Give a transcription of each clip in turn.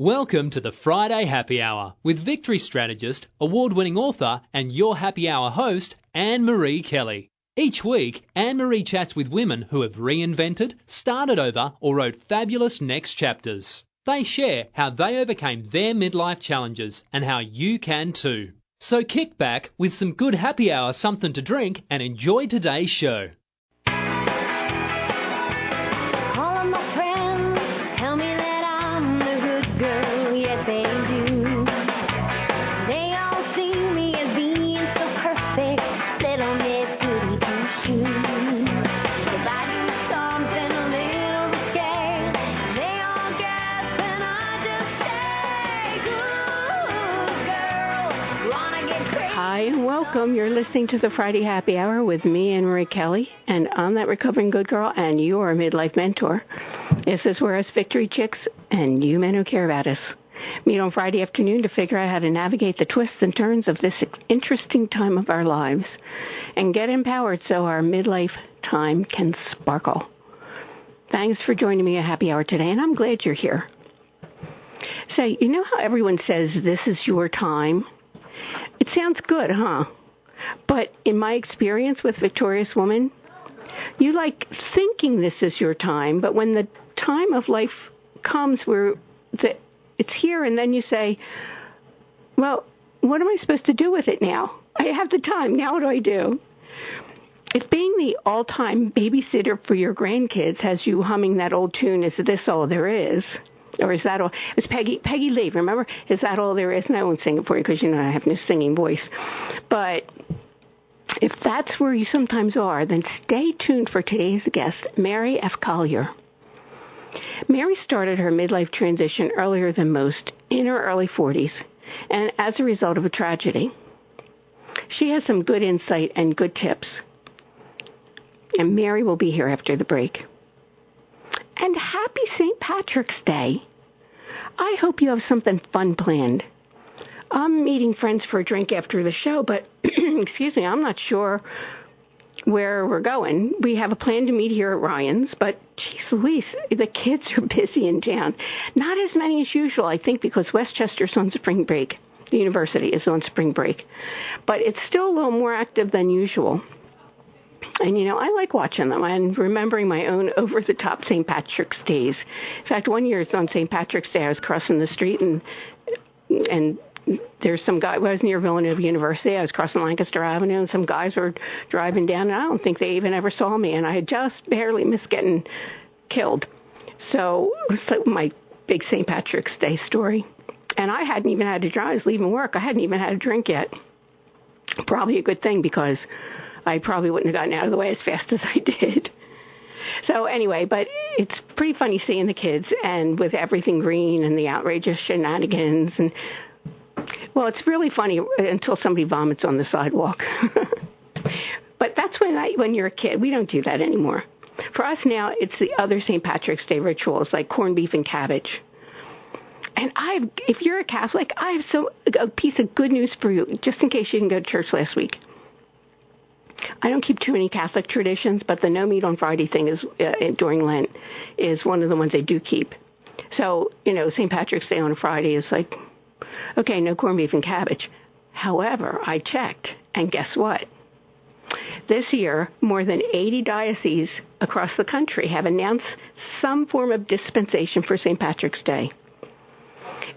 Welcome to the Friday Happy Hour with victory strategist, award-winning author, and your happy hour host, Annmarie Kelly. Each week, Annmarie chats with women who have reinvented, started over, or wrote fabulous next chapters. They share how they overcame their midlife challenges and how you can too. So kick back with some good happy hour something to drink and enjoy today's show. Hi and welcome. You're listening to the Friday Happy Hour with me, Mary Kelly, and I'm that recovering good girl and your midlife mentor. This is where us victory chicks and you men who care about us meet on Friday afternoon to figure out how to navigate the twists and turns of this interesting time of our lives and get empowered so our midlife time can sparkle. Thanks for joining me at Happy Hour today, and I'm glad you're here. So, you know how everyone says this is your time? It sounds good, huh? But in my experience with Victorious Woman, you like thinking this is your time, but when the time of life comes where it's here and then you say, well, what am I supposed to do with it now? I have the time. Now what do I do? If being the all-time babysitter for your grandkids has you humming that old tune, Is This All There Is? Or is that all? It's Peggy Lee, remember? Is that all there is? And I won't sing it for you because, you know, I have no singing voice. But if that's where you sometimes are, then stay tuned for today's guest, Mary F. Collier. Mary started her midlife transition earlier than most, in her early 40s, and as a result of a tragedy. She has some good insight and good tips. And Mary will be here after the break. And happy St. Patrick's Day. I hope you have something fun planned. I'm meeting friends for a drink after the show, but, excuse me, I'm not sure where we're going. We have a plan to meet here at Ryan's, but, geez Louise, the kids are busy in town. Not as many as usual, I think, because Westchester's on spring break. The university is on spring break. But it's still a little more active than usual. And, you know, I like watching them and remembering my own over-the-top St. Patrick's days. In fact, one year on St. Patrick's Day, I was crossing the street and there's some guy, well, I was near Villanova University. I was crossing Lancaster Avenue and some guys were driving down and I don't think they even ever saw me. And I had just barely missed getting killed. So it was like my big St. Patrick's Day story. And I hadn't even had to drive. I was leaving work. I hadn't even had a drink yet. Probably a good thing because I probably wouldn't have gotten out of the way as fast as I did. So anyway, but it's pretty funny seeing the kids and with everything green and the outrageous shenanigans. And, well, it's really funny until somebody vomits on the sidewalk. But that's when you're a kid. We don't do that anymore. For us now, it's the other St. Patrick's Day rituals like corned beef and cabbage. And if you're a Catholic, I have a piece of good news for you, just in case you didn't go to church last week. I don't keep too many Catholic traditions, but the no meat on Friday thing is during Lent is one of the ones they do keep. So, you know, St. Patrick's Day on a Friday is like, okay, no corned beef and cabbage. However, I checked, and guess what? This year, more than 80 dioceses across the country have announced some form of dispensation for St. Patrick's Day.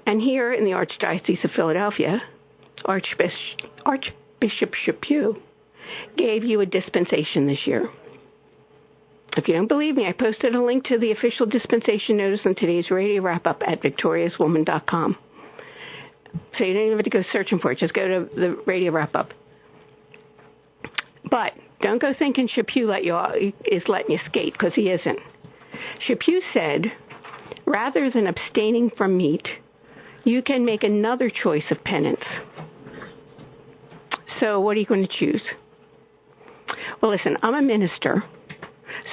And here in the Archdiocese of Philadelphia, Archbishop Chaput gave you a dispensation this year. If you don't believe me, I posted a link to the official dispensation notice on today's radio wrap-up at victoriouswoman.com. So you don't even have to go searching for it. Just go to the radio wrap-up. But don't go thinking Chaput is letting you skate, because he isn't. Chaput said, rather than abstaining from meat, you can make another choice of penance. So what are you going to choose? Well, listen, I'm a minister,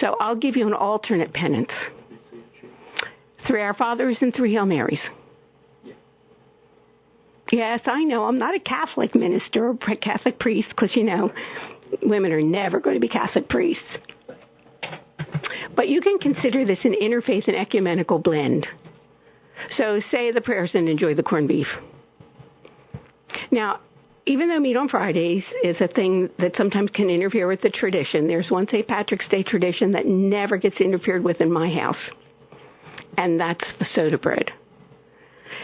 so I'll give you an alternate penance. 3 Our Fathers and 3 Hail Marys. Yes, I know. I'm not a Catholic minister or Catholic priest because, you know, women are never going to be Catholic priests. But you can consider this an interfaith and ecumenical blend. So say the prayers and enjoy the corned beef. Now, even though meat on Fridays is a thing that sometimes can interfere with the tradition, there's one St. Patrick's Day tradition that never gets interfered with in my house, and that's the soda bread.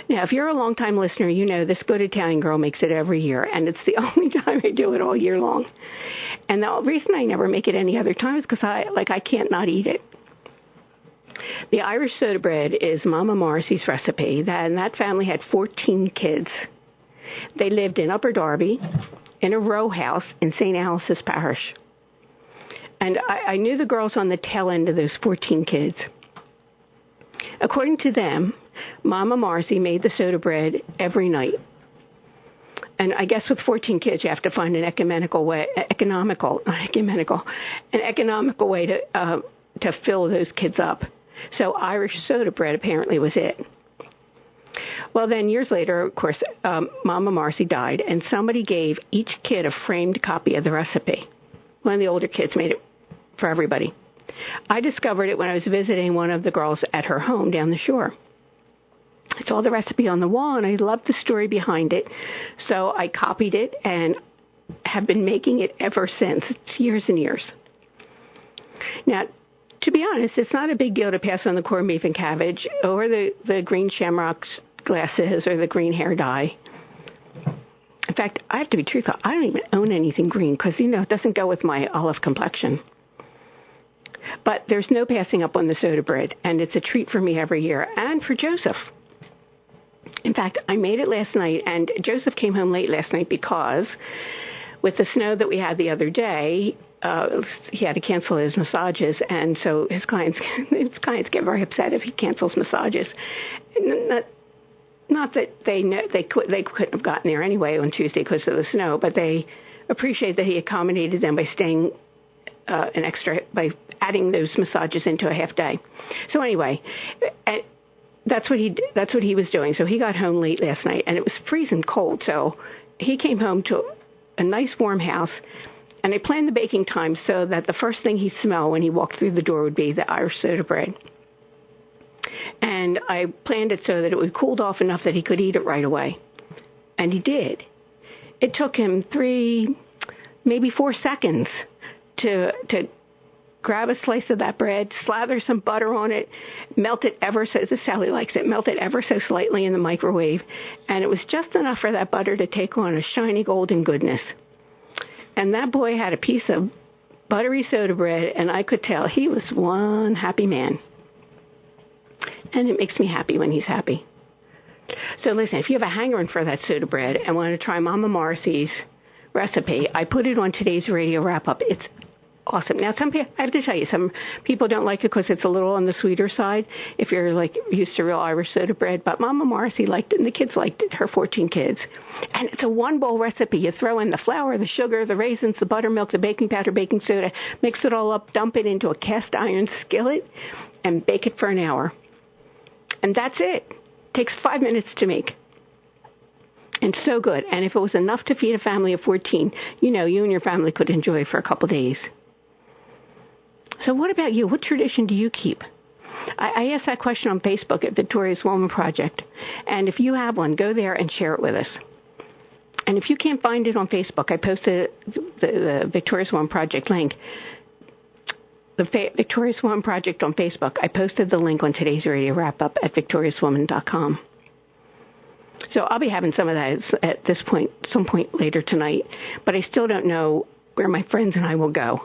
Now, if you're a long-time listener, you know this good Italian girl makes it every year, and it's the only time I do it all year long. And the reason I never make it any other time is because I can't not eat it. The Irish soda bread is Mama Morrissey's recipe, and that family had 14 kids. They lived in Upper Darby in a row house in St. Alice's Parish. And I knew the girls on the tail end of those 14 kids. According to them, Mama Morrissey made the soda bread every night. And I guess with 14 kids, you have to find an economical way to fill those kids up. So Irish soda bread apparently was it. Well, then years later, of course, Mama Morrissey died, and somebody gave each kid a framed copy of the recipe. One of the older kids made it for everybody. I discovered it when I was visiting one of the girls at her home down the shore. I saw the recipe on the wall, and I loved the story behind it, so I copied it and have been making it ever since. It's years and years. Now, to be honest, it's not a big deal to pass on the corned beef and cabbage or the green shamrocks glasses or the green hair dye. In fact, I have to be truthful. I don't even own anything green because, it doesn't go with my olive complexion. But there's no passing up on the soda bread, and it's a treat for me every year, and for Joseph. In fact, I made it last night, and Joseph came home late last night because with the snow that we had the other day, he had to cancel his massages, and so his clients get very upset if he cancels massages. Not that they couldn't have gotten there anyway on Tuesday because of the snow, but they appreciate that he accommodated them by staying by adding those massages into a half day. So anyway, that's what he was doing. So he got home late last night, and it was freezing cold. So he came home to a nice warm house, and I planned the baking time so that the first thing he'd smell when he walked through the door would be the Irish soda bread. And I planned it so that it would cooled off enough that he could eat it right away. And he did. It took him 3, maybe 4 seconds to grab a slice of that bread, slather some butter on it, melt it ever so, as Sally likes it, melt it ever so slightly in the microwave. And it was just enough for that butter to take on a shiny golden goodness. And that boy had a piece of buttery soda bread, and I could tell he was one happy man. And it makes me happy when he's happy. So listen, if you have a hankering for that soda bread and want to try Mama Morrissey's recipe, I put it on today's radio wrap-up. It's awesome. Now, I have to tell you, some people don't like it because it's a little on the sweeter side if you're used to real Irish soda bread. But Mama Morrissey liked it, and the kids liked it, her 14 kids. And it's a one-bowl recipe. You throw in the flour, the sugar, the raisins, the buttermilk, the baking powder, baking soda, mix it all up, dump it into a cast iron skillet, and bake it for an hour. And that's it. Takes 5 minutes to make. And so good. And if it was enough to feed a family of 14, you and your family could enjoy it for a couple days. So what about you? What tradition do you keep? I asked that question on Facebook at Victoria's Woman Project. And if you have one, go there and share it with us. And if you can't find it on Facebook, I posted the Victoria's Woman Project link. The Victorious Woman Project on Facebook. I posted the link on today's radio wrap-up at victoriouswoman.com. So I'll be having some of that at this point, some point later tonight. But I still don't know where my friends and I will go.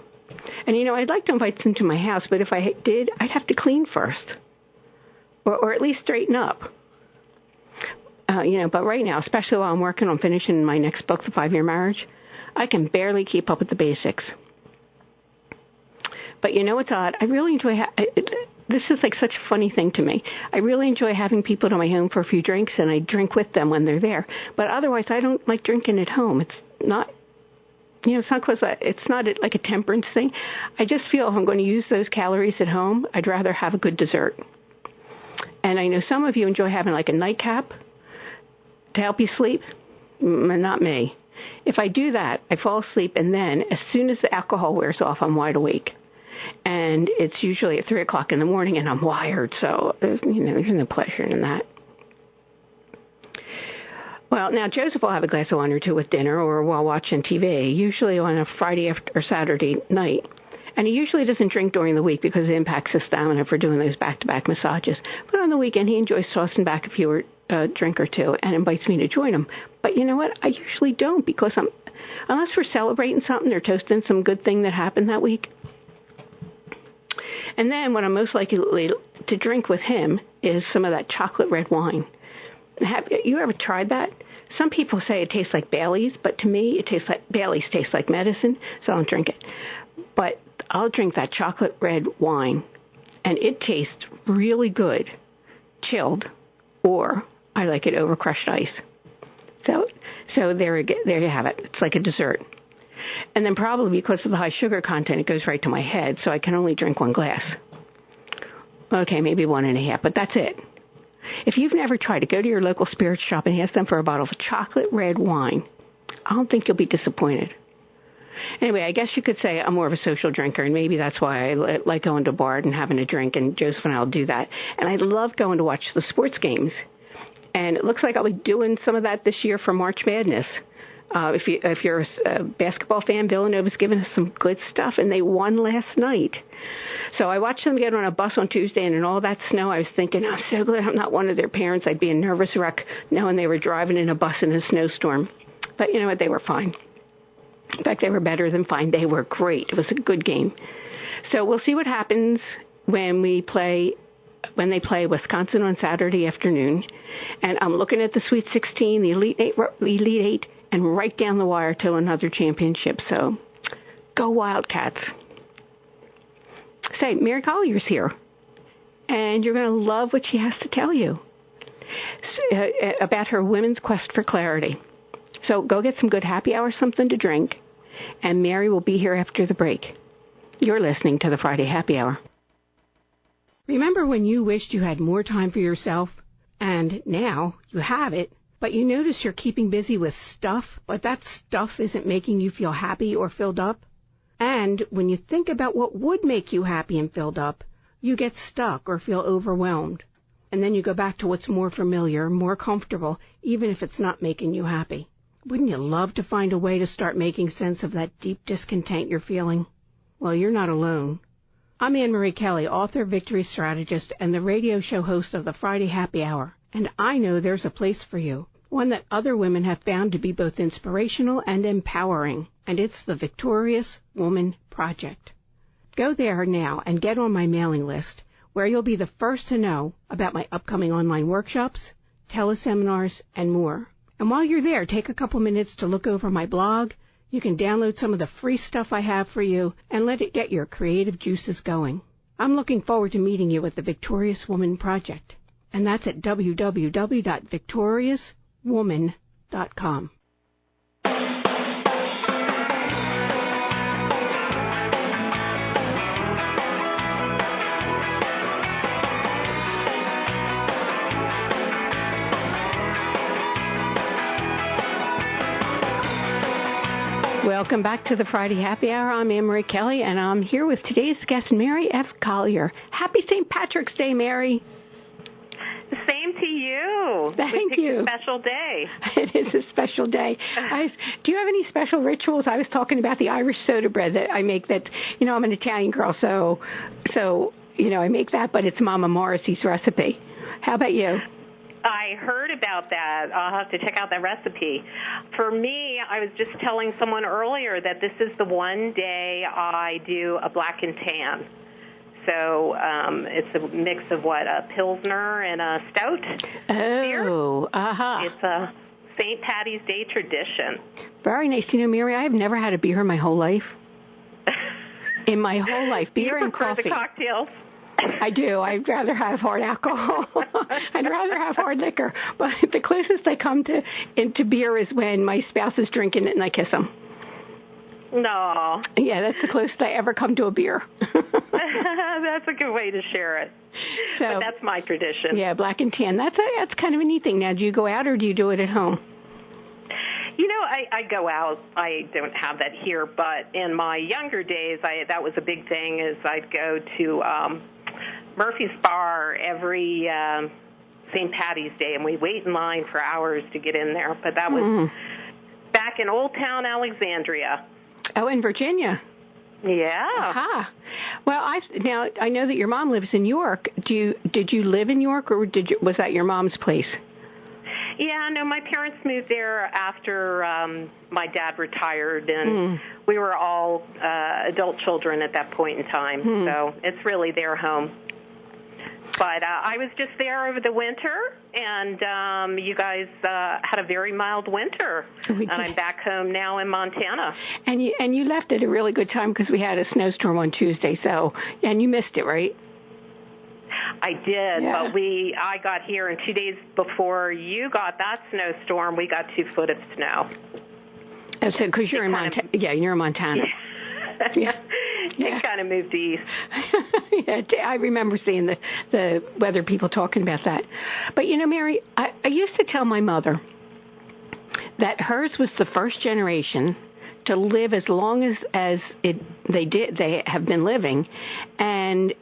And, I'd like to invite them to my house, but if I did, I'd have to clean first. Or at least straighten up. But right now, especially while I'm working on finishing my next book, The 5-Year Marriage, I can barely keep up with the basics. But what's odd? I really enjoy this is such a funny thing to me. I really enjoy having people to my home for a few drinks, and I drink with them when they're there. But otherwise, I don't like drinking at home. It's not, it's not like a temperance thing. I just feel if I'm going to use those calories at home, I'd rather have a good dessert. And I know some of you enjoy having a nightcap to help you sleep. Not me. If I do that, I fall asleep, and then as soon as the alcohol wears off, I'm wide awake. And it's usually at 3 o'clock in the morning, and I'm wired, so there's no pleasure in that. Well, now Joseph will have a glass of wine or two with dinner or while watching TV, usually on a Friday or Saturday night. And he usually doesn't drink during the week because it impacts his stamina for doing those back-to-back massages. But on the weekend, he enjoys tossing back a drink or two and invites me to join him. But you know what? I usually don't because unless we're celebrating something or toasting some good thing that happened that week. And then what I'm most likely to drink with him is some of that chocolate red wine. Have you ever tried that? Some people say it tastes like Bailey's, but to me, Bailey's tastes like medicine, so I don't drink it. But I'll drink that chocolate red wine, and it tastes really good, chilled, or I like it over crushed ice. So there you have it. It's like a dessert. And then probably because of the high sugar content, it goes right to my head, so I can only drink one glass. Okay, maybe 1.5, but that's it. If you've never tried it, go to your local spirits shop and ask them for a bottle of chocolate red wine. I don't think you'll be disappointed. Anyway, I guess you could say I'm more of a social drinker, and maybe that's why I like going to bars and having a drink, and Joseph and I will do that. And I love going to watch the sports games. And it looks like I'll be doing some of that this year for March Madness. If you're a basketball fan, Villanova's given us some good stuff, and they won last night. So I watched them get on a bus on Tuesday, and in all that snow, I was thinking, I'm so glad I'm not one of their parents. I'd be a nervous wreck knowing they were driving in a bus in a snowstorm. But you know what? They were fine. In fact, they were better than fine. They were great. It was a good game. So we'll see what happens when they play Wisconsin on Saturday afternoon. And I'm looking at the Sweet 16, the Elite Eight, and right down the wire to another championship. So go Wildcats. Say, Mary Collier's here. And you're going to love what she has to tell you about her women's quest for clarity. So go get some good happy hour, something to drink, and Mary will be here after the break. You're listening to the Friday Happy Hour. Remember when you wished you had more time for yourself? And now you have it, but you notice you're keeping busy with stuff, but that stuff isn't making you feel happy or filled up? And when you think about what would make you happy and filled up, you get stuck or feel overwhelmed. And then you go back to what's more familiar, more comfortable, even if it's not making you happy. Wouldn't you love to find a way to start making sense of that deep discontent you're feeling? Well, you're not alone. I'm Annmarie Kelly, author, victory strategist, and the radio show host of the Friday Happy Hour. And I know there's a place for you, one that other women have found to be both inspirational and empowering. And it's the Victorious Woman Project. Go there now and get on my mailing list, where you'll be the first to know about my upcoming online workshops, teleseminars, and more. And while you're there, take a couple minutes to look over my blog. You can download some of the free stuff I have for you and let it get your creative juices going. I'm looking forward to meeting you at the Victorious Woman Project. And that's at www.victoriouswoman.com. Welcome back to the Friday Happy Hour. I'm Annmarie Kelly, and I'm here with today's guest, Mary F. Collier. Happy St. Patrick's Day, Mary. Same to you. Thank you. A special day. It is a special day. Do you have any special rituals? I was talking about the Irish soda bread that I make. That I'm an Italian girl, so I make that, but it's Mama Morrissey's recipe. How about you? I heard about that. I'll have to check out that recipe. For me, I was just telling someone earlier that this is the one day I do a black and tan. So it's a mix of a Pilsner and a stout beer. Oh, uh-huh. It's a St. Patty's Day tradition. Very nice. Mary, I have never had a beer in my whole life. In my whole life. Beer and coffee. You prefer the cocktails? I do. I'd rather have hard alcohol. I'd rather have hard liquor. But the closest I come into beer is when my spouse is drinking it and I kiss him. No. Yeah, that's the closest I ever come to a beer. That's a good way to share it. But that's my tradition. Yeah, black and tan. That's kind of a neat thing. Now, do you go out or do you do it at home? I go out. I don't have that here, but in my younger days, that was a big thing. Is I'd go to Murphy's Bar every St. Patty's Day, and we wait in line for hours to get in there. But that was back in Old Town Alexandria. Oh, in Virginia. Yeah. Aha. Well, I know that your mom lives in York. Did you live in York, or was that your mom's place? Yeah, no, my parents moved there after my dad retired, and we were all adult children at that point in time. So it's really their home. But I was just there over the winter, and you guys had a very mild winter. And I'm back home now in Montana. And you left at a really good time because we had a snowstorm on Tuesday. And you missed it, right? I did, but I got here, and 2 days before you got that snowstorm, we got 2 foot of snow. That's it, because you're in Montana. Yeah, you're in Montana. Yeah. It kind of moved east. Yeah, I remember seeing the weather people talking about that. But, Mary, I used to tell my mother that hers was the first generation to live as long as they have been living, and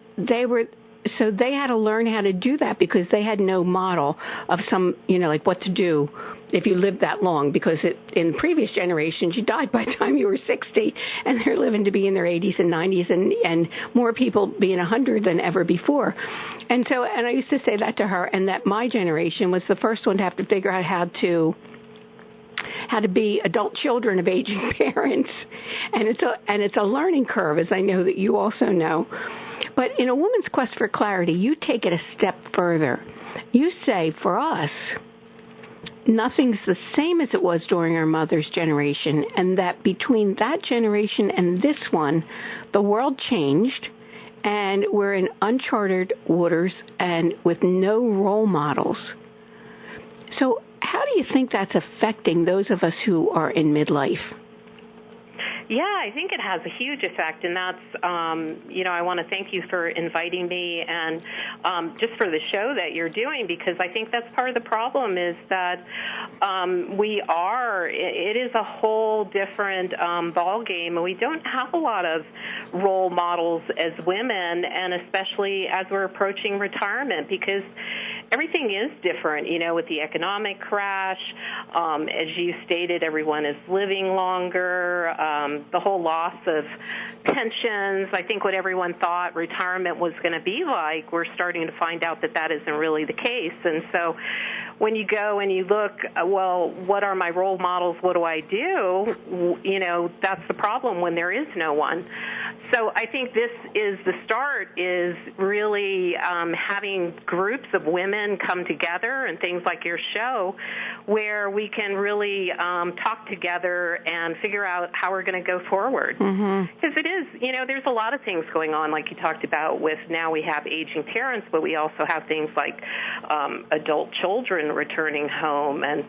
so they had to learn how to do that because they had no model of like what to do if you lived that long, because in previous generations, you died by the time you were 60, and they're living to be in their 80s and 90s, and more people being 100 than ever before. And I used to say that to her, and that my generation was the first one to have to figure out how to be adult children of aging parents. And it's a learning curve, as I know that you also know. But in A Woman's Quest for Clarity, you take it a step further. You say, for us, nothing's the same as it was during our mother's generation, and that between that generation and this one, the world changed, and we're in uncharted waters and with no role models. So how do you think that's affecting those of us who are in midlife? Yeah, I think it has a huge effect, and that's, I want to thank you for inviting me and just for the show that you're doing, because I think that's part of the problem is that it is a whole different ball game, and we don't have a lot of role models as women, and especially as we're approaching retirement, because everything is different, with the economic crash. As you stated, everyone is living longer. The whole loss of pensions, I think what everyone thought retirement was going to be like, we're starting to find out that isn't really the case. And so when you go and you look, well, what are my role models? What do I do? That's the problem when there is no one. So I think this is the start, is really having groups of women come together and things like your show where we can really talk together and figure out how we're going to go forward. Because it is, there's a lot of things going on, like you talked about with now we have aging parents, but we also have things like adult children returning home. And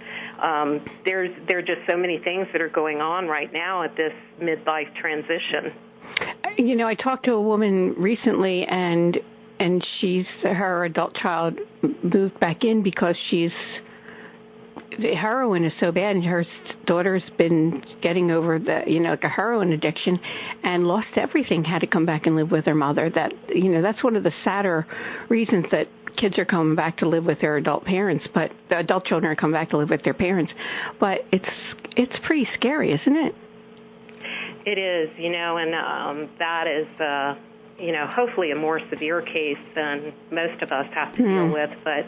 there are just so many things that are going on right now at this midlife transition. I talked to a woman recently, and her adult child moved back in because the heroin is so bad, and her daughter's been getting over a heroin addiction and lost everything, had to come back and live with her mother. That's one of the sadder reasons that kids are coming back to live with their adult parents, but the adult children are coming back to live with their parents. But it's pretty scary, isn't it? It is, and that is, hopefully a more severe case than most of us have to deal with. But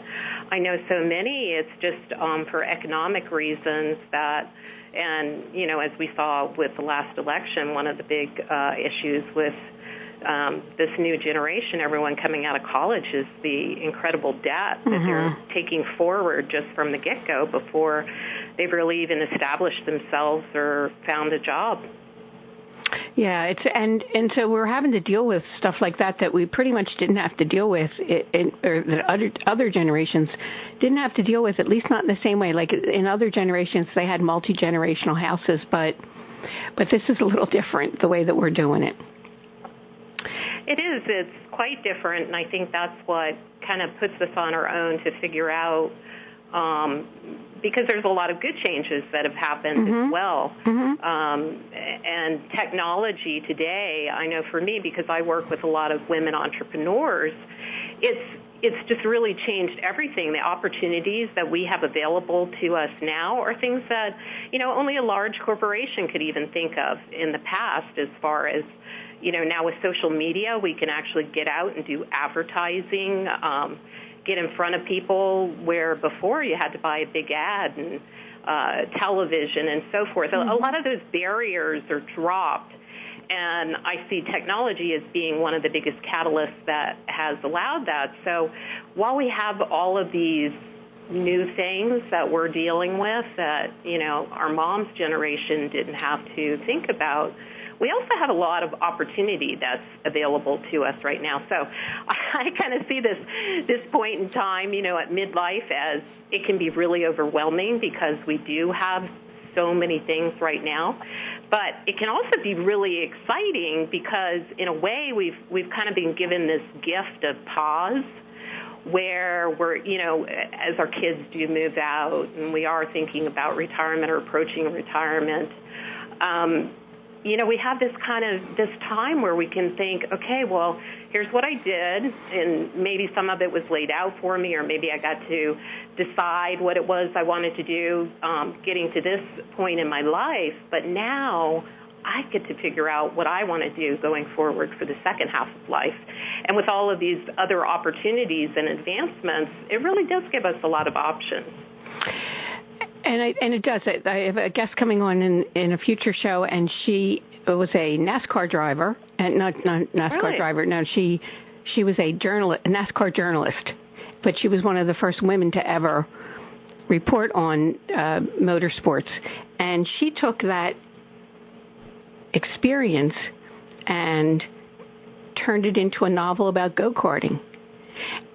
I know so many, it's just for economic reasons that, and, as we saw with the last election, one of the big issues with this new generation, everyone coming out of college, is the incredible debt that they're taking forward just from the get-go before they've really even established themselves or found a job. Yeah, and so we're having to deal with stuff like that we pretty much didn't have to deal with, or that other generations didn't have to deal with, at least not in the same way. Like in other generations, they had multi-generational houses, but this is a little different, the way that we're doing it. It is. It's quite different, and I think that's what kind of puts us on our own to figure out, because there's a lot of good changes that have happened as well. And technology today, I know for me, because I work with a lot of women entrepreneurs, it's, it's just really changed everything. The opportunities that we have available to us now are things that, only a large corporation could even think of in the past, as far as, now with social media, we can actually get out and do advertising, get in front of people, where before you had to buy a big ad and television and so forth. Mm-hmm. A lot of those barriers are dropped. And I see technology as being one of the biggest catalysts that has allowed that. So while we have all of these new things that we're dealing with that, our mom's generation didn't have to think about, we also have a lot of opportunity that's available to us right now. So I kind of see this point in time, at midlife, as it can be really overwhelming because we do have so many things right now, but it can also be really exciting because in a way we've kind of been given this gift of pause, where we're, as our kids do move out and we are thinking about retirement or approaching retirement, we have this time where we can think, okay, well, here's what I did, and maybe some of it was laid out for me, or maybe I got to decide what it was I wanted to do getting to this point in my life, but now I get to figure out what I want to do going forward for the second half of life. And with all of these other opportunities and advancements, it really does give us a lot of options. And it does. I have a guest coming on in a future show, and she was a NASCAR driver, and not NASCAR really? driver. No, she was a NASCAR journalist, but she was one of the first women to ever report on motorsports, and she took that experience and turned it into a novel about go-karting.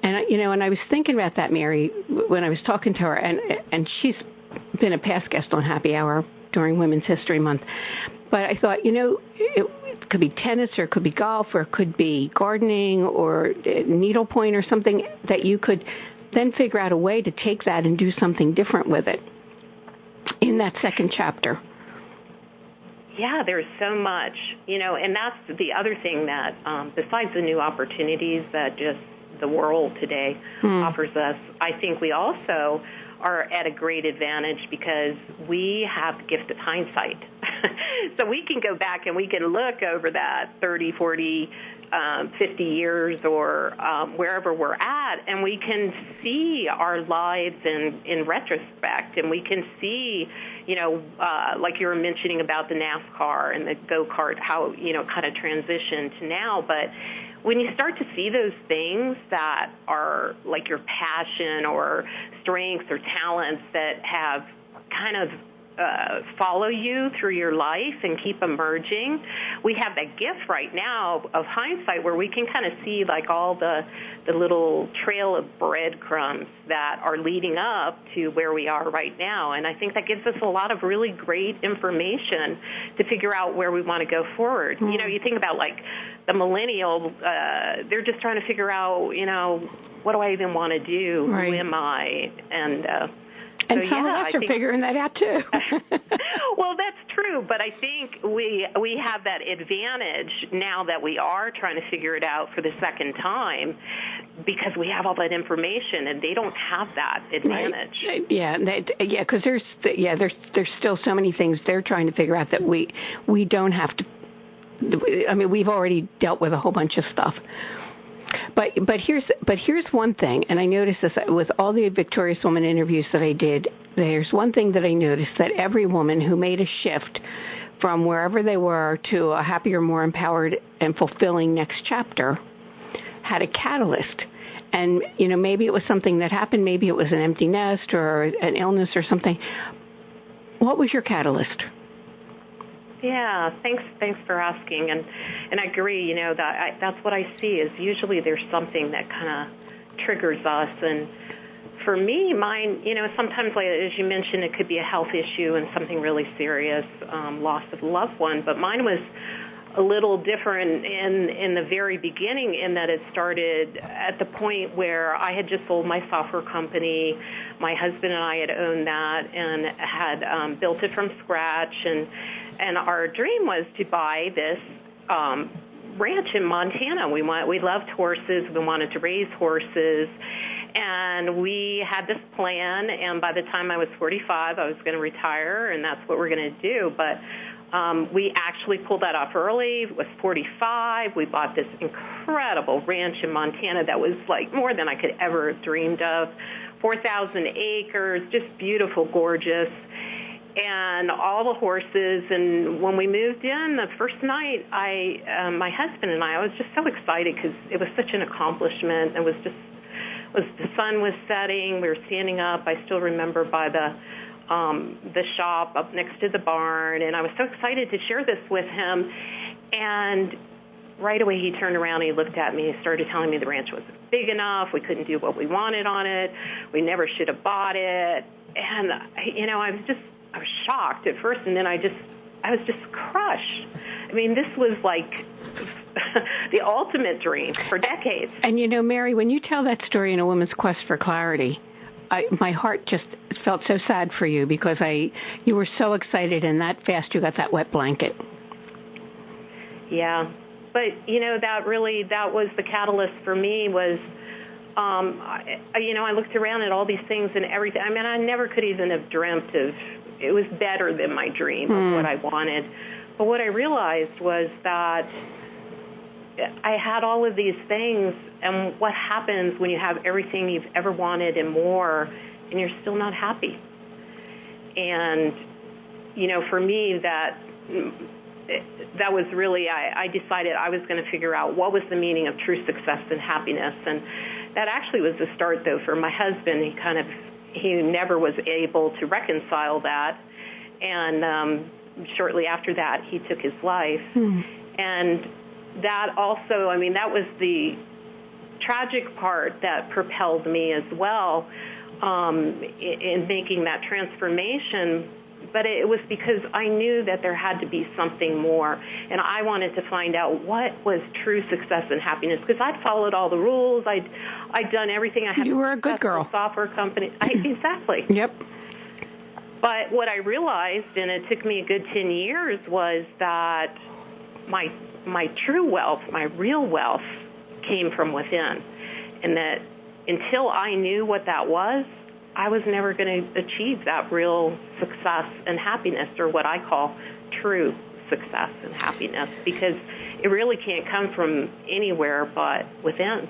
And and I was thinking about that, Mary, when I was talking to her, and she's been a past guest on Happy Hour during Women's History Month. But I thought, it could be tennis, or it could be golf, or it could be gardening, or needlepoint, or something that you could then figure out a way to take that and do something different with it in that second chapter. Yeah, there's so much, and that's the other thing that, besides the new opportunities that just the world today offers us, I think we also are at a great advantage because we have the gift of hindsight. So we can go back and we can look over that 30, 40, 50 years or wherever we're at, and we can see our lives in retrospect, and we can see, like you were mentioning about the NASCAR and the go-kart, how, kind of transition to now. But when you start to see those things that are like your passion or strengths or talents that have kind of follow you through your life and keep emerging, we have that gift right now of hindsight where we can kind of see like all the little trail of breadcrumbs that are leading up to where we are right now. And I think that gives us a lot of really great information to figure out where we want to go forward. Mm-hmm. You think about like the millennial, they're just trying to figure out, what do I even want to do? Right. Who am I? And some of us are figuring that out too. Well, that's true, but I think we have that advantage now that we are trying to figure it out for the second time because we have all that information, and they don't have that advantage. Right. Yeah, because there's still so many things they're trying to figure out that we don't have to. I mean, we've already dealt with a whole bunch of stuff. But here's one thing, and I noticed this with all the Victorious Woman interviews that I did. There's one thing that I noticed, that every woman who made a shift from wherever they were to a happier, more empowered and fulfilling next chapter had a catalyst. And, maybe it was something that happened, maybe it was an empty nest or an illness or something. What was your catalyst? Yeah, thanks for asking, and I agree. That's what I see is usually there's something that kind of triggers us, and for me, mine, sometimes, like, as you mentioned, it could be a health issue and something really serious, loss of a loved one, but mine was a little different in the very beginning, in that it started at the point where I had just sold my software company. My husband and I had owned that and had built it from scratch, and our dream was to buy this ranch in Montana. We loved horses. We wanted to raise horses. And we had this plan, and by the time I was 45, I was going to retire, and that's what we're going to do. But we actually pulled that off early. It was 45. We bought this incredible ranch in Montana that was like more than I could ever have dreamed of. 4,000 acres, just beautiful, gorgeous, and all the horses. And when we moved in the first night, my husband and I was just so excited because it was such an accomplishment. It was the sun was setting. We were standing up. I still remember by the shop up next to the barn, and I was so excited to share this with him. And right away he turned around and he looked at me and started telling me the ranch wasn't big enough. We couldn't do what we wanted on it. We never should have bought it. And I was shocked at first, and then I was just crushed. I mean, this was like the ultimate dream for decades. And Mary, when you tell that story in A Woman's Quest for Clarity, my heart just felt so sad for you because you were so excited, and that fast you got that wet blanket. Yeah, but that was the catalyst for me. Was I looked around at all these things and everything. I mean, I never could even have dreamt of. It was better than my dream of what I wanted. But what I realized was that I had all of these things, and what happens when you have everything you've ever wanted and more, and you're still not happy? And, for me, that was really, I decided I was going to figure out what was the meaning of true success and happiness. And that actually was the start, though, for my husband. He never was able to reconcile that. And shortly after that, he took his life. And that also, that was the tragic part that propelled me as well in making that transformation. But it was because I knew that there had to be something more, and I wanted to find out what was true success and happiness, because I'd followed all the rules. I'd done everything I had. You were a good girl. Software company. Exactly. Yep. But what I realized, and it took me a good 10 years, was that my true wealth, my real wealth, came from within, and that until I knew what that was, I was never going to achieve that real success and happiness, or what I call true success and happiness, because it really can't come from anywhere but within.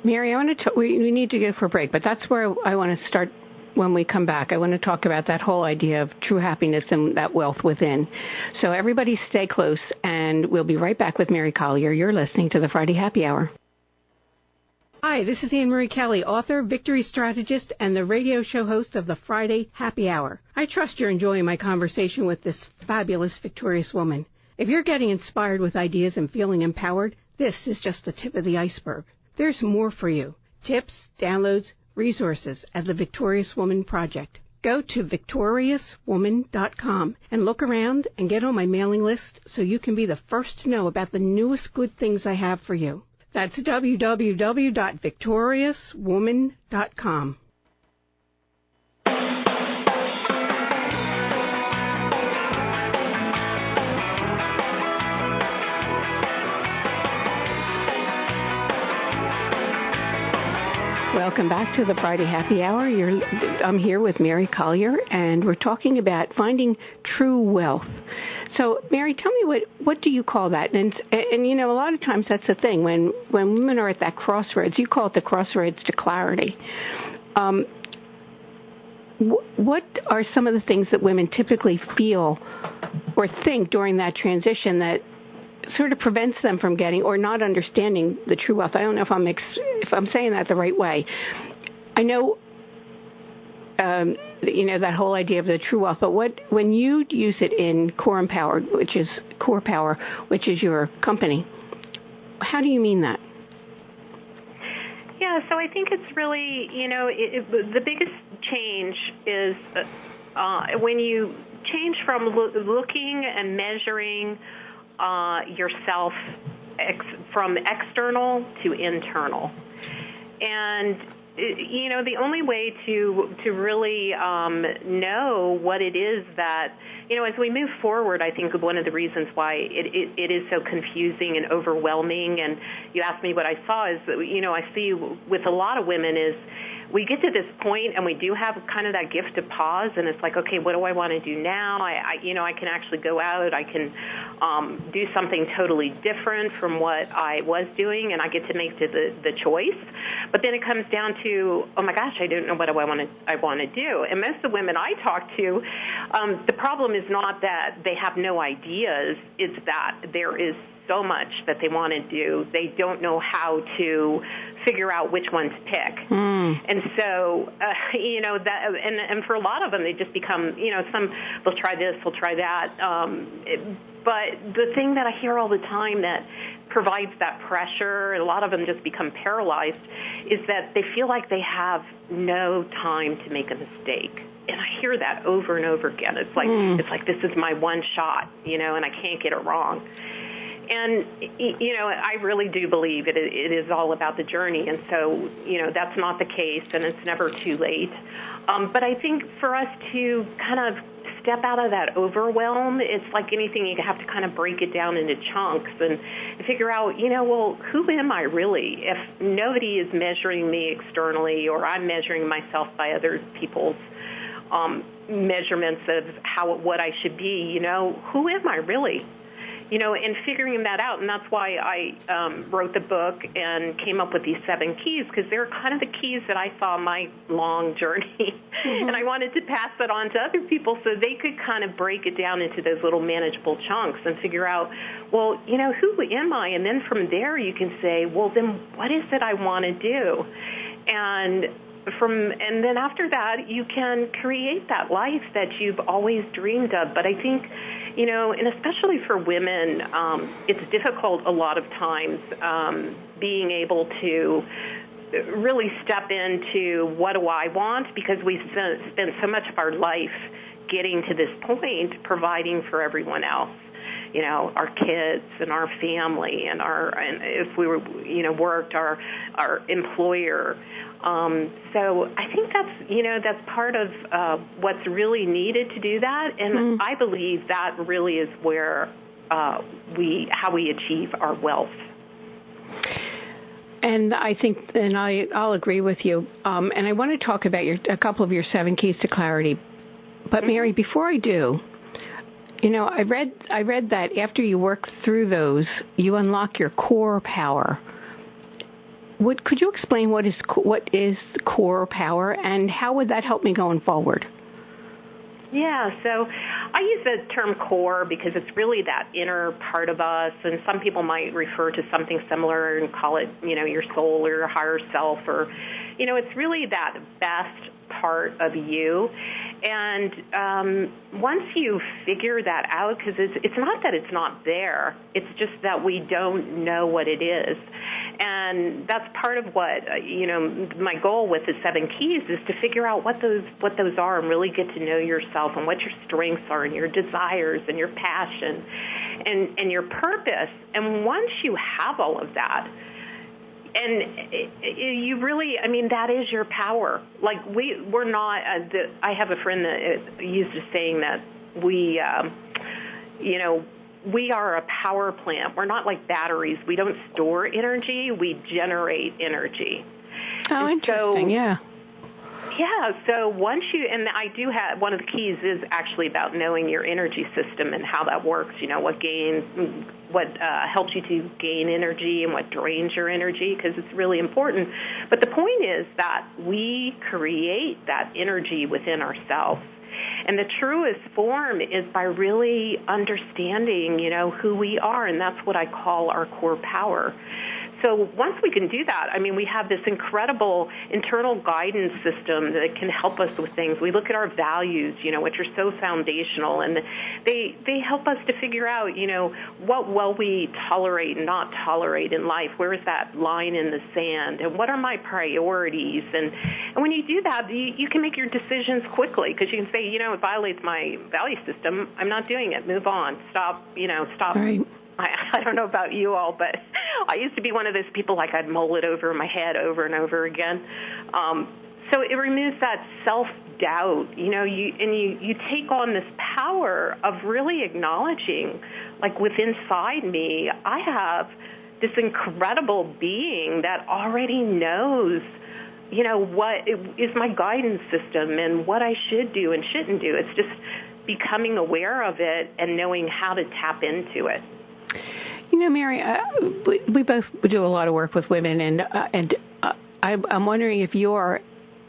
Mary, we need to go for a break, but that's where I want to start. When we come back, I want to talk about that whole idea of true happiness and that wealth within. So everybody stay close, and we'll be right back with Mary Collier. You're listening to the Friday Happy Hour. Hi, this is Annmarie Kelly, author, victory strategist, and the radio show host of the Friday Happy Hour. I trust you're enjoying my conversation with this fabulous, victorious woman. If you're getting inspired with ideas and feeling empowered, this is just the tip of the iceberg. There's more for you. Tips, downloads, resources at the Victorious Woman Project. Go to victoriouswoman.com and look around and get on my mailing list so you can be the first to know about the newest good things I have for you. That's www.victoriouswoman.com. Welcome back to the Friday Happy Hour. I'm here with Mary Collier, and we're talking about finding true wealth. So, Mary, tell me what do you call that? And a lot of times that's the thing. When women are at that crossroads, you call it the crossroads to clarity. What are some of the things that women typically feel or think during that transition that sort of prevents them from getting or not understanding the true wealth? I don't know if I'm saying that the right way. I know, that whole idea of the true wealth, but when you use it in CorePowered, which is your company, how do you mean that? Yeah, so I think it's really, the biggest change is when you change from looking and measuring yourself from external to internal. And the only way to really know what it is that, as we move forward, I think one of the reasons why it is so confusing and overwhelming, and you asked me what I saw, is that, I see with a lot of women is we get to this point and we do have kind of that gift of pause, and it's like, okay, what do I want to do now? I can actually go out, I can do something totally different from what I was doing, and I get to make the choice. But then it comes down to, oh my gosh, I don't know what I want to do. And most of the women I talk to, the problem is not that they have no ideas, it's that there is so much that they want to do. They don't know how to figure out which one to pick. And so, that, and for a lot of them, they just become, some, they'll try this, they'll try that. But the thing that I hear all the time that provides that pressure, and a lot of them just become paralyzed, is that they feel like they have no time to make a mistake. And I hear that over and over again. It's like this is my one shot, and I can't get it wrong. And, I really do believe it is all about the journey. And so, that's not the case, and it's never too late. But I think for us to kind of step out of that overwhelm, it's like anything, you have to kind of break it down into chunks and figure out, who am I really? If nobody is measuring me externally, or I'm measuring myself by other people's measurements of what I should be, who am I really? And figuring that out. And that's why I wrote the book and came up with these 7 keys, because they're kind of the keys that I saw my long journey. And I wanted to pass that on to other people so they could kind of break it down into those little manageable chunks and figure out, well, who am I? And then from there you can say, well, then what is it I want to do? And then after that, you can create that life that you've always dreamed of. But I think, and especially for women, it's difficult a lot of times being able to really step into what do I want, because we spend so much of our life getting to this point providing for everyone else. Our kids and our family and if we were, worked, our employer. So I think that's part of what's really needed to do that. And I believe that really is where how we achieve our wealth. And I think, and I'll agree with you. And I want to talk about a couple of your 7 keys to clarity. But Mary, before I do, I read that after you work through those, you unlock your core power. Could you explain what is core power, and how would that help me going forward? Yeah, so I use the term core because it's really that inner part of us, and some people might refer to something similar and call it, your soul or your higher self, or, it's really that best part of you. And once you figure that out, because it's not that it's not there, it's just that we don't know what it is. And that's part of what, my goal with the 7 keys is to figure out what those are and really get to know yourself and what your strengths are and your desires and your passion and your purpose. And once you have all of that, and you really, that is your power. Like we're not, I have a friend that used to saying that we are a power plant. We're not like batteries. We don't store energy. We generate energy. Oh, interesting. Yeah. Yeah, so once and I do have, one of the keys is actually about knowing your energy system and how that works, what helps you to gain energy and what drains your energy, because it's really important. But the point is that we create that energy within ourselves. And the truest form is by really understanding, who we are, and that's what I call our core power. So once we can do that, we have this incredible internal guidance system that can help us with things. We look at our values, which are so foundational, and they help us to figure out, what will we tolerate and not tolerate in life. Where is that line in the sand? And what are my priorities? And when you do that, you can make your decisions quickly, because you can say, it violates my value system. I'm not doing it. Move on. Stop. Right. I don't know about you all, but I used to be one of those people, like I'd mull it over in my head over and over again. So it removes that self-doubt, you take on this power of really acknowledging, like within inside me, I have this incredible being that already knows, what is my guidance system and what I should do and shouldn't do. It's just becoming aware of it and knowing how to tap into it. Mary, we both do a lot of work with women, and I'm wondering if you're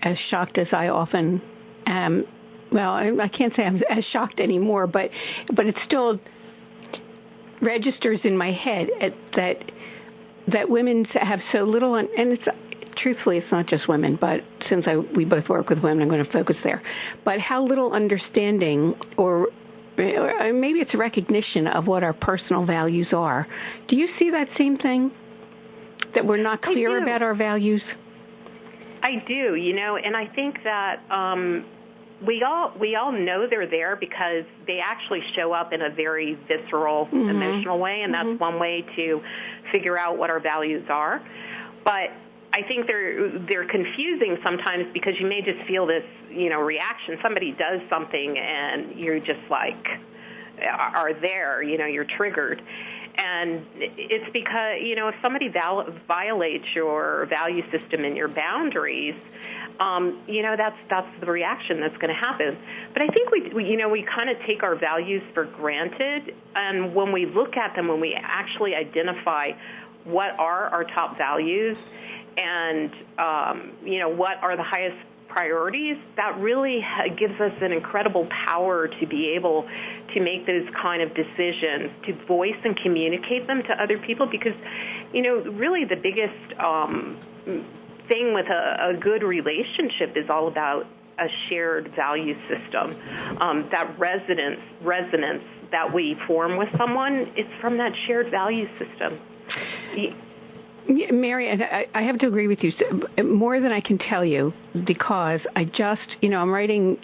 as shocked as I often am. Well, I can't say I'm as shocked anymore, but it still registers in my head that women have so little, and it's truthfully it's not just women, but since we both work with women, I'm going to focus there. But how little understanding or maybe it's a recognition of what our personal values are. Do you see that same thing? That we're not clear about our values? I do, and I think that we all know they're there because they actually show up in a very visceral, emotional way, and that's one way to figure out what our values are. But I think they're confusing sometimes because you may just feel this, reaction. Somebody does something and you're just like, are there, you're triggered. And it's because, if somebody violates your value system and your boundaries, that's the reaction that's going to happen. But I think we kind of take our values for granted. And when we look at them, when we actually identify what are our top values and, what are the highest priorities, that really gives us an incredible power to be able to make those kind of decisions, to voice and communicate them to other people, because, really the biggest thing with a good relationship is all about a shared value system. That resonance that we form with someone, it's from that shared value system. Mary, I have to agree with you more than I can tell you, because I just, I'm writing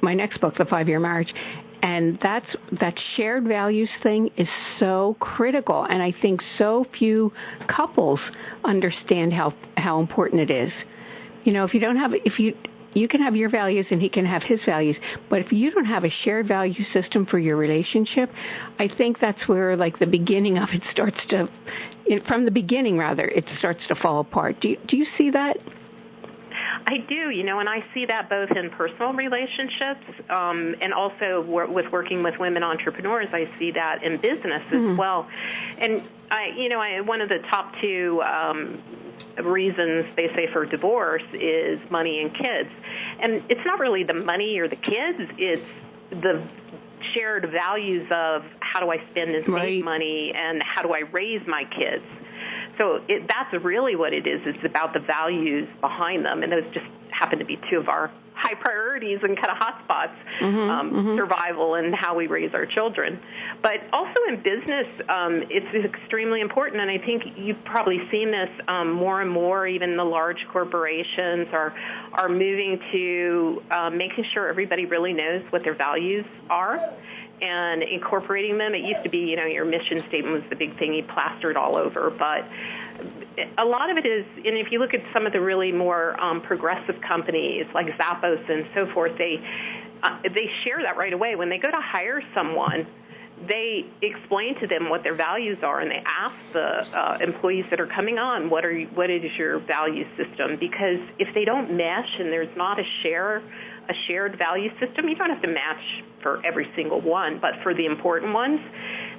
my next book, The 5-Year Marriage, and that shared values thing is so critical, and I think so few couples understand how important it is. You can have your values and he can have his values, but if you don't have a shared value system for your relationship, I think that's where, like, the beginning of it starts to, from the beginning rather, it starts to fall apart. Do you see that? I do, and I see that both in personal relationships and also with working with women entrepreneurs. I see that in business as well. And one of the top two reasons they say for divorce is money and kids. And it's not really the money or the kids, it's the shared values of how do I spend and save money and how do I raise my kids. So that's really what it is. It's about the values behind them, and those just happen to be two of our high priorities and kind of hot spots, survival and how we raise our children. But also in business, it's extremely important, and I think you've probably seen this more and more. Even the large corporations are moving to making sure everybody really knows what their values are and incorporating them. It used to be, your mission statement was the big thing you plastered all over, but a lot of it is, and if you look at some of the really more progressive companies like Zappos and so forth, they share that right away. When they go to hire someone, they explain to them what their values are, and they ask the employees that are coming on, what is your value system? Because if they don't mesh and there's not a shared value system, you don't have to match for every single one, but for the important ones,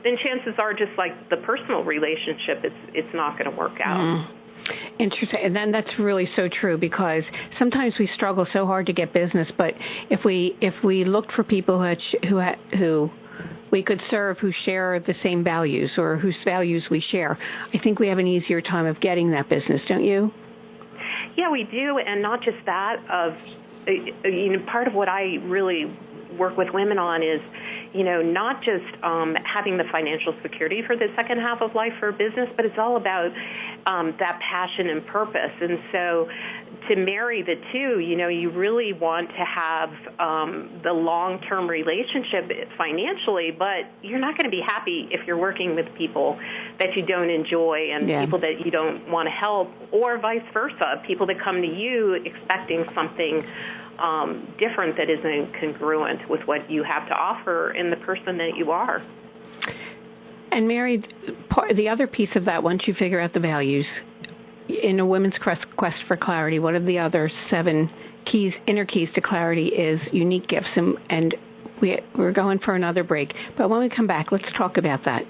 then chances are, just like the personal relationship, it's not going to work out. Interesting. And then that's really so true, because sometimes we struggle so hard to get business, but if we looked for people who we could serve, who share the same values or whose values we share, I think we have an easier time of getting that business, don't you? Yeah, we do. And not just that, part of what I really work with women on is, not just having the financial security for the second half of life for business, but it's all about that passion and purpose. And so to marry the two, you really want to have the long-term relationship financially, but you're not going to be happy if you're working with people that you don't enjoy and people that you don't want to help, or vice versa, people that come to you expecting something different that isn't congruent with what you have to offer and the person that you are. And Mary, the other piece of that, once you figure out the values, in a women's quest for clarity, one of the other 7 inner keys to clarity is unique gifts. And we're going for another break. But when we come back, let's talk about that.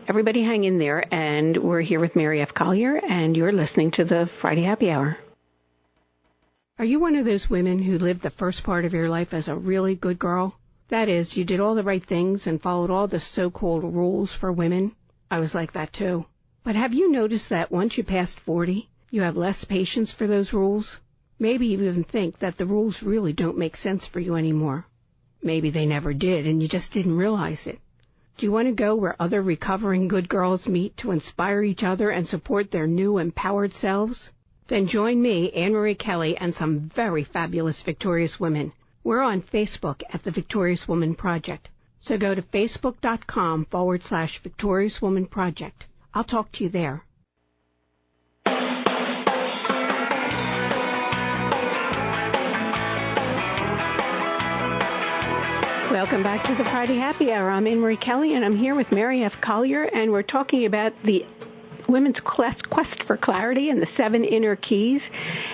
Everybody hang in there, and we're here with Mary F. Collier, and you're listening to the Friday Happy Hour. Are you one of those women who lived the first part of your life as a really good girl? That is, you did all the right things and followed all the so-called rules for women? I was like that too. But have you noticed that once you passed 40, you have less patience for those rules? Maybe you even think that the rules really don't make sense for you anymore. Maybe they never did and you just didn't realize it. Do you want to go where other recovering good girls meet to inspire each other and support their new empowered selves? Then join me, Annmarie Kelly, and some very fabulous victorious women. We're on Facebook at the Victorious Woman Project. So go to facebook.com/Victorious Woman Project. I'll talk to you there. Welcome back to the Friday Happy Hour. I'm Annmarie Kelly, and I'm here with Mary F. Collier, and we're talking about the women's quest for clarity and the 7 inner keys.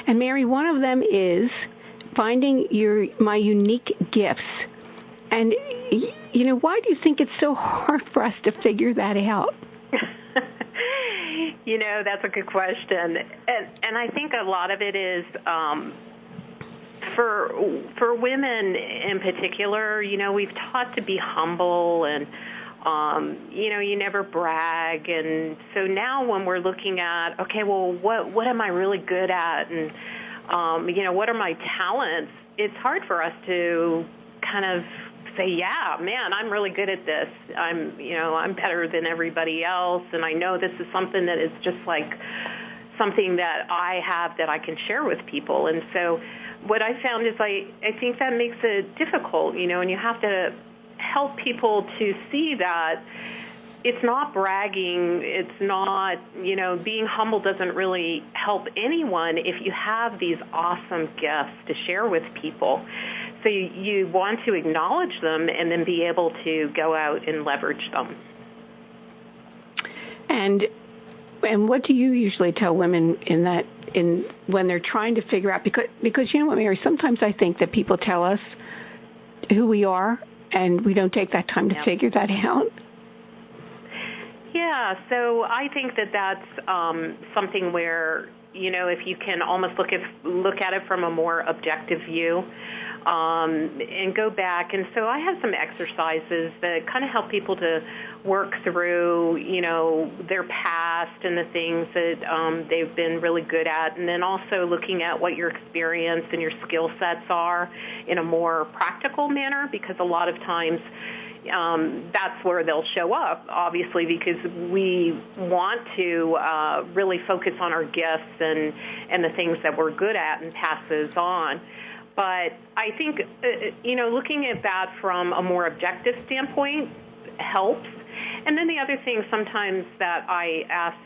And Mary, one of them is finding my unique gifts. And, why do you think it's so hard for us to figure that out? That's a good question. And I think a lot of it is for women in particular, we've taught to be humble and, you never brag. And so now when we're looking at, okay, well, what am I really good at? And, what are my talents? It's hard for us to kind of say, yeah, man, I'm really good at this. I'm better than everybody else. And I know this is something that is just like something that I have that I can share with people. And so what I found is I think that makes it difficult, and you have to help people to see that it's not bragging. It's not, being humble doesn't really help anyone if you have these awesome gifts to share with people. So you want to acknowledge them and then be able to go out and leverage them. And what do you usually tell women when they're trying to figure out, because you know what, Mary, sometimes I think that people tell us who we are and we don't take that time to figure that out. Yeah, so I think that's something where, if you can almost look at it from a more objective view, and go back. And so I have some exercises that kind of help people to work through, their past and the things that they've been really good at, and then also looking at what your experience and your skill sets are in a more practical manner, because a lot of times that's where they'll show up, obviously, because we want to really focus on our gifts and the things that we're good at and pass those on. But I think, looking at that from a more objective standpoint helps. And then the other thing sometimes that I ask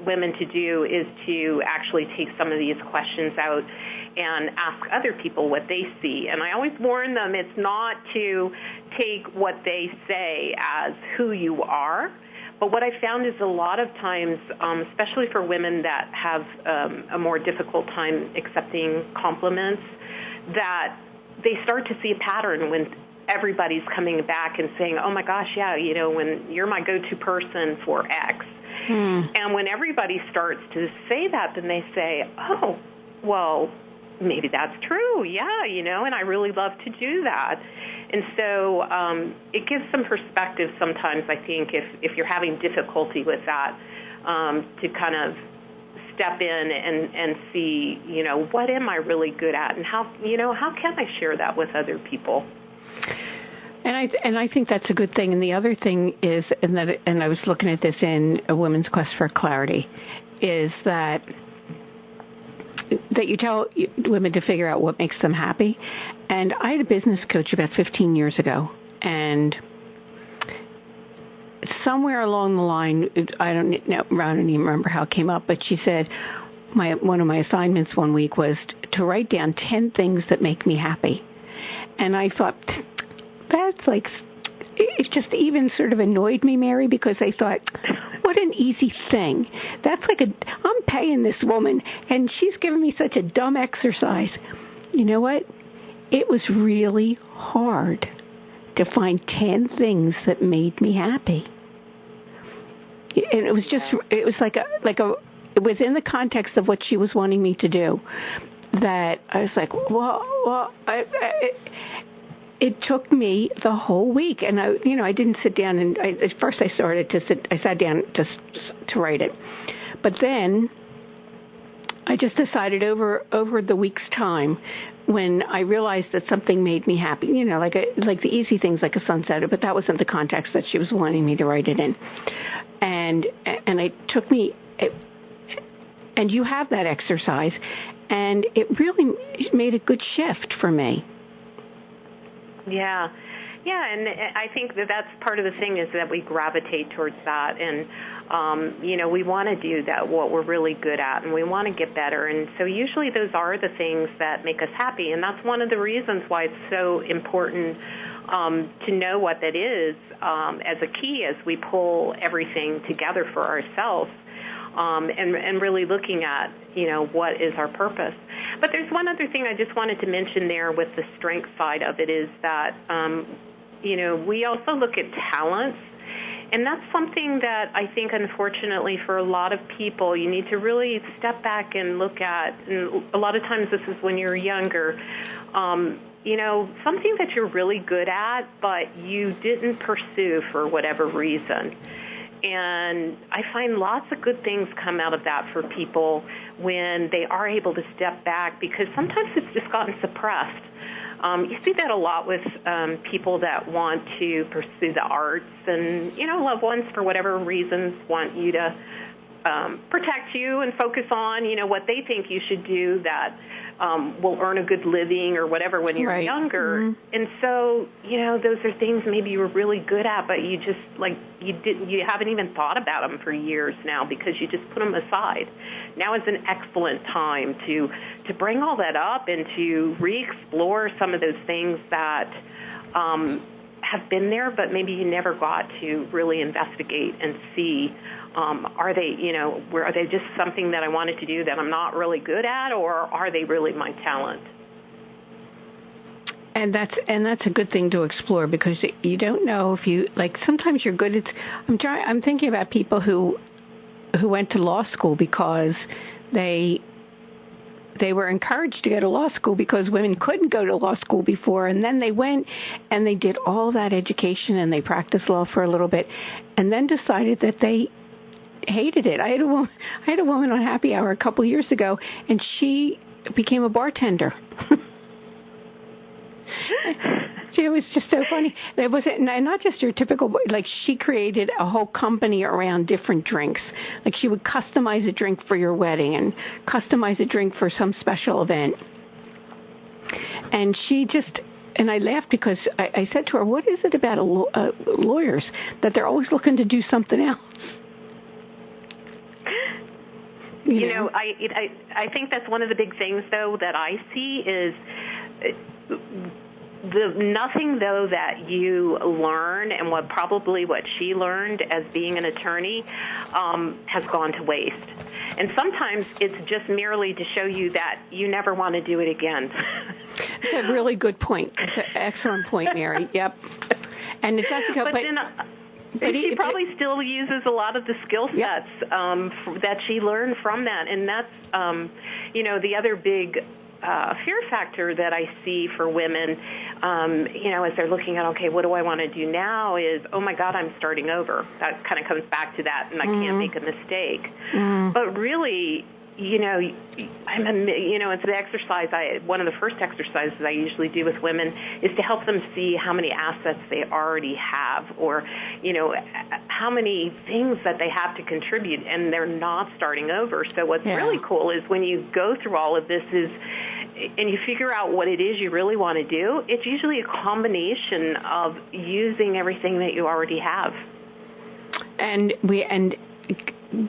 women to do is to actually take some of these questions out and ask other people what they see. And I always warn them it's not to take what they say as who you are. But what I found is a lot of times, especially for women that have a more difficult time accepting compliments, that they start to see a pattern when everybody's coming back and saying, oh my gosh, yeah, when you're my go-to person for X. And when everybody starts to say that, then they say, oh, well, maybe that's true, yeah, and I really love to do that. And so it gives some perspective sometimes, I think, if you're having difficulty with that, to kind of step in and see, what am I really good at, and how can I share that with other people? And I think that's a good thing. And the other thing is, and I was looking at this in A Woman's Quest for Clarity, is that you tell women to figure out what makes them happy. And I had a business coach about 15 years ago, and somewhere along the line, I don't even remember how it came up, but she said one of my assignments one week was to write down 10 things that make me happy. And I thought, that's like, it just even sort of annoyed me, Mary, because I thought, what an easy thing. That's like I'm paying this woman, and she's giving me such a dumb exercise. You know what? It was really hard to find 10 things that made me happy. And it was within the context of what she was wanting me to do, that I was like, it took me the whole week, and I didn't sit down and at first I sat down to write it, but then I just decided over the week's time, when I realized that something made me happy, like the easy things like a sunset, but that wasn't the context that she was wanting me to write it in, and it took me, and you have that exercise, and it really made a good shift for me. Yeah, and I think that's part of the thing is that we gravitate towards that, and we want to do that, what we're really good at, and we want to get better, and so usually those are the things that make us happy, and that's one of the reasons why it's so important to know what that is as a key as we pull everything together for ourselves. And really looking at, what is our purpose. But there's one other thing I just wanted to mention there with the strength side of it is that, we also look at talents. And that's something that I think, unfortunately, for a lot of people, you need to really step back and look at. And a lot of times this is when you're younger. Something that you're really good at, but you didn't pursue for whatever reason. And I find lots of good things come out of that for people when they are able to step back, because sometimes it's just gotten suppressed. You see that a lot with people that want to pursue the arts, and, loved ones for whatever reasons want you to protect you and focus on, what they think you should do that will earn a good living or whatever when you're younger. Mm-hmm. And so, those are things maybe you were really good at, but you just, you haven't even thought about them for years now because you just put them aside. Now is an excellent time to bring all that up and to re-explore some of those things that have been there, but maybe you never got to really investigate and see, are they just something that I wanted to do that I'm not really good at, or are they really my talent? And that's a good thing to explore, because you don't know if you, sometimes you're good at, I'm thinking about people who went to law school because they were encouraged to go to law school because women couldn't go to law school before, and then they went and they did all that education and they practiced law for a little bit and then decided that they hated it. I had a woman on Happy Hour a couple years ago, and she became a bartender. It was just so funny. It wasn't not just your typical, she created a whole company around different drinks. She would customize a drink for your wedding and customize a drink for some special event. And and I laughed because I said to her, what is it about lawyers that they're always looking to do something else? I think that's one of the big things, though, that I see is nothing, though, that you learn, and what she learned as being an attorney has gone to waste. And sometimes it's just merely to show you that you never want to do it again. That's a really good point. That's an excellent point, Mary. Yep. And it doesn't go, but she probably still uses a lot of the skill sets that she learned from that. And that's, the other big fear factor that I see for women, as they're looking at, okay, what do I want to do now, is, oh, my God, I'm starting over. That kind of comes back to that, and I can't make a mistake. But really, it's an exercise. One of the first exercises I usually do with women is to help them see how many assets they already have, or, how many things that they have to contribute, and they're not starting over. So what's really cool is when you go through all of this and you figure out what it is you really want to do, it's usually a combination of using everything that you already have. And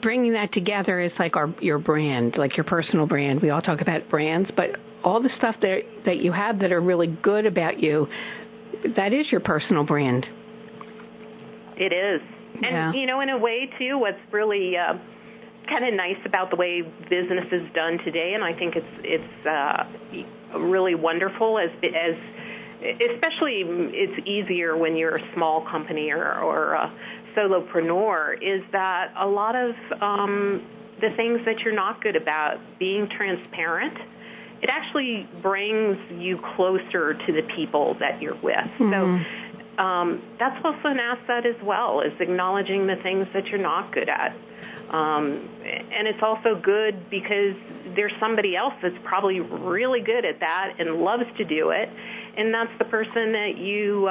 bringing that together is like your brand, like your personal brand. We all talk about brands, but all the stuff that you have that are really good about you, that is your personal brand. It is. And, in a way, too, what's really kind of nice about the way business is done today, and I think it's really wonderful, especially it's easier when you're a small company or a solopreneur, is that a lot of the things that you're not good about, being transparent, it actually brings you closer to the people that you're with. Mm-hmm. So that's also an asset as well, is acknowledging the things that you're not good at. And it's also good because there's somebody else that's probably really good at that and loves to do it, and that's the person that you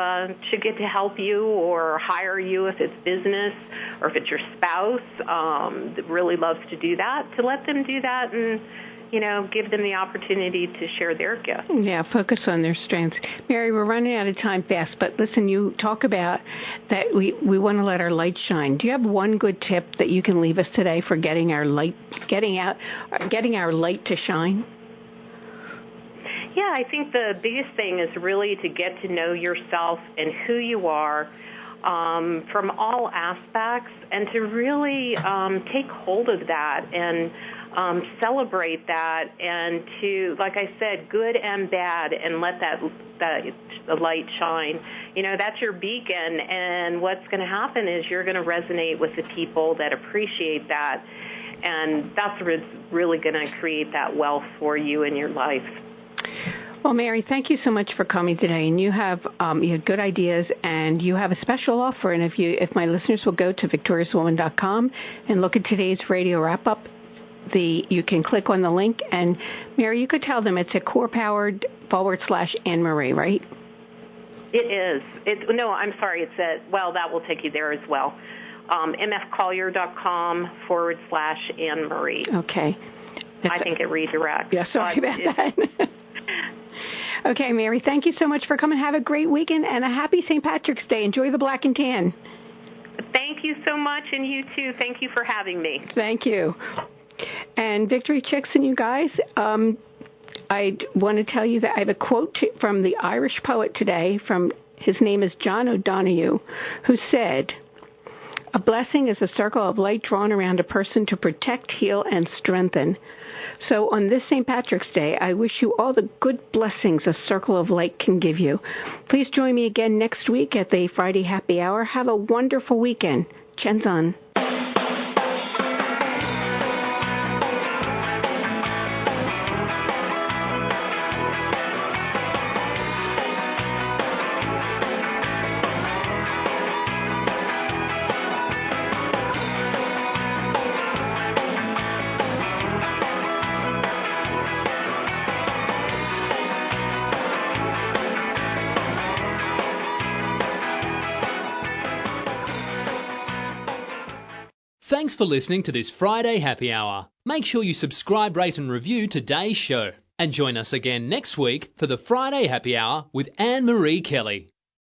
should get to help you or hire you if it's business, or if it's your spouse that really loves to do that, to let them do that and give them the opportunity to share their gift. Yeah, focus on their strengths. Mary, we're running out of time fast, but listen, you talk about that we want to let our light shine. Do you have one good tip that you can leave us today for getting our light to shine? Yeah, I think the biggest thing is really to get to know yourself and who you are from all aspects, and to really take hold of that and celebrate that, and to, like I said, good and bad, and let that light shine. That's your beacon, and what's going to happen is you're going to resonate with the people that appreciate that, and that's really going to create that wealth for you in your life. Well, Mary, thank you so much for coming today. And you have good ideas, and you have a special offer. And if my listeners will go to victoriouswoman.com and look at today's radio wrap-up, you can click on the link. And, Mary, you could tell them it's at CorePowered/Annmarie, right? It is. I'm sorry. It's that will take you there as well. mfcollier.com/Annmarie. Okay. I think it redirects. Yeah, sorry about that. Okay, Mary, thank you so much for coming. Have a great weekend and a happy St. Patrick's Day. Enjoy the black and tan. Thank you so much, and you too. Thank you for having me. Thank you. And Victory Chicks and you guys, I want to tell you that I have a quote from the Irish poet today. His name is John O'Donoghue, who said, "A blessing is a circle of light drawn around a person to protect, heal, and strengthen." So on this St. Patrick's Day, I wish you all the good blessings a circle of light can give you. Please join me again next week at the Friday Happy Hour. Have a wonderful weekend. Chenzan. Thanks for listening to this Friday Happy Hour. Make sure you subscribe, rate and review today's show. And join us again next week for the Friday Happy Hour with Annmarie Kelly.